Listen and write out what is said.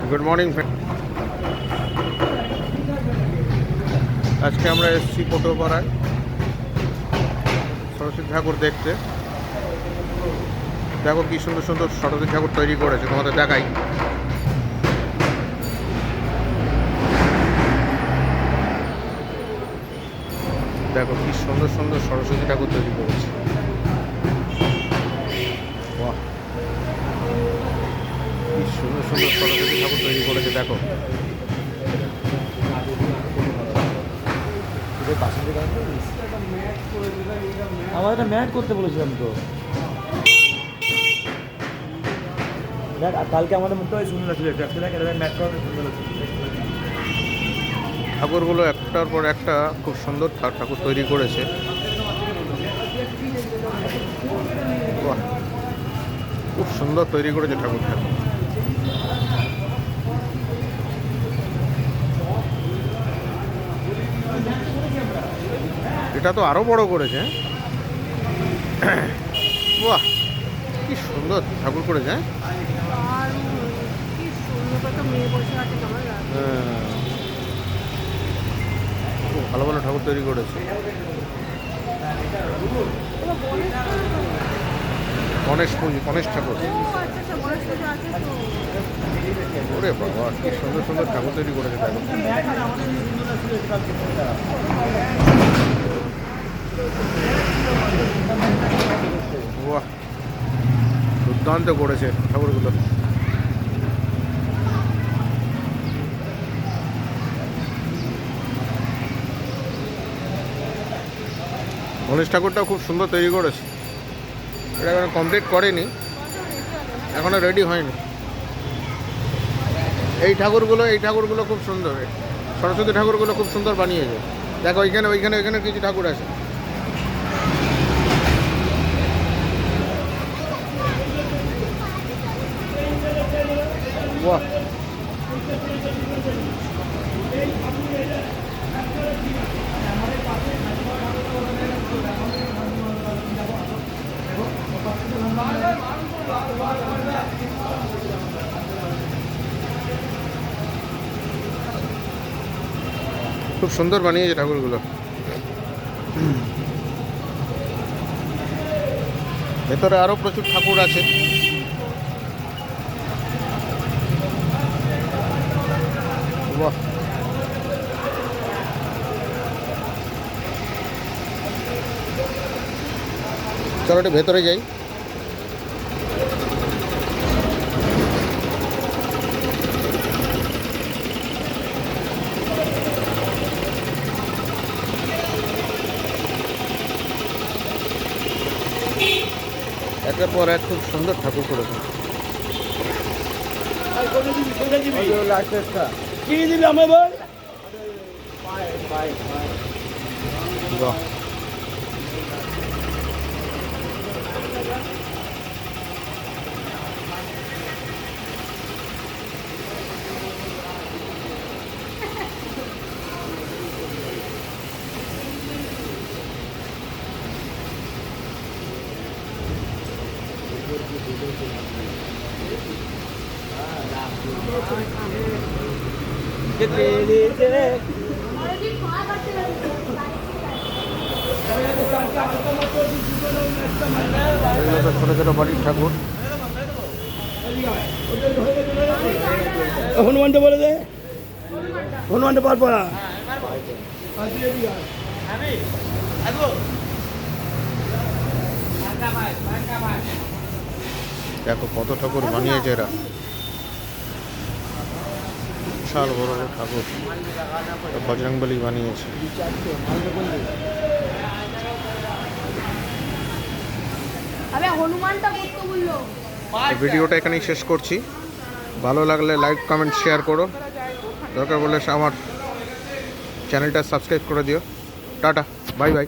Good morning friend. আজকে আমরা এসেছি কোটোপাড়ায় সরস্বতী ঠাকুর দেখতে। দেখো কি সুন্দর সুন্দর সরস্বতী ঠাকুর তৈরি করেছে, তোমাদের দেখাই। দেখো কি সুন্দর সুন্দর সরস্বতী ঠাকুর তৈরি করেছে। বাহ, কি সুন্দর সুন্দর সরস্বতী ঠাকুর তৈরি করেছে দেখো। আমার একটা ম্যাট করতে বলেছিলাম তো, দেখ কালকে আমাদের মুখটা শুনে রাখছিল ম্যাট করাতে ঠাকুরগুলো একটার পর একটা খুব সুন্দর ঠাকুর তৈরি করেছে। বাহ, খুব সুন্দর তৈরি করেছে ঠাকুরটা। এটা তো আরো বড় করেছে। বাহ, কি সুন্দর ঠাকুর করেছে। খুব ভালো ভালো ঠাকুর তৈরি করেছে। গণেশ পুজো, গণেশ ঠাকুর। ওরে বাবা, কি সুন্দর সুন্দর ঠাকুর তৈরি করেছে দেখো। বাহ, দুর্দান্ত করেছে ঠাকুরগুলো। গণেশ ঠাকুরটাও খুব সুন্দর তৈরি করেছে। এটা এখনো কমপ্লিট করেনি, এখনো রেডি হয়নি। এই ঠাকুরগুলো খুব সুন্দর। সরস্বতী ঠাকুরগুলো খুব সুন্দর বানিয়েছে। দেখো ওইখানে কিছু ঠাকুর আছে। বাহ, খুব সুন্দর বানিয়েছে ঠাকুরগুলো। ভেতরে আরো প্রচুর ঠাকুর আছে। বাহ, চলো একটু ভেতরে যাই। একের পর এক খুব সুন্দর ঠাকুর করেছে। বাহ, ছোট ছোট বাড়ির ঠাকুর। হনুমানটা বলে দে, হনুমানটা পার পড়া। দেখো কত ঠাকুর বানিয়েছে এরা। বিশাল বড় বড় ঠাকুর বজরংবলী বানিয়েছে। ভিডিওটা এখানেই শেষ করছি। ভালো লাগলে লাইক কমেন্ট শেয়ার করো, দরকার বলে আমার চ্যানেলটা সাবস্ক্রাইব করে দিও। Tata, bye bye.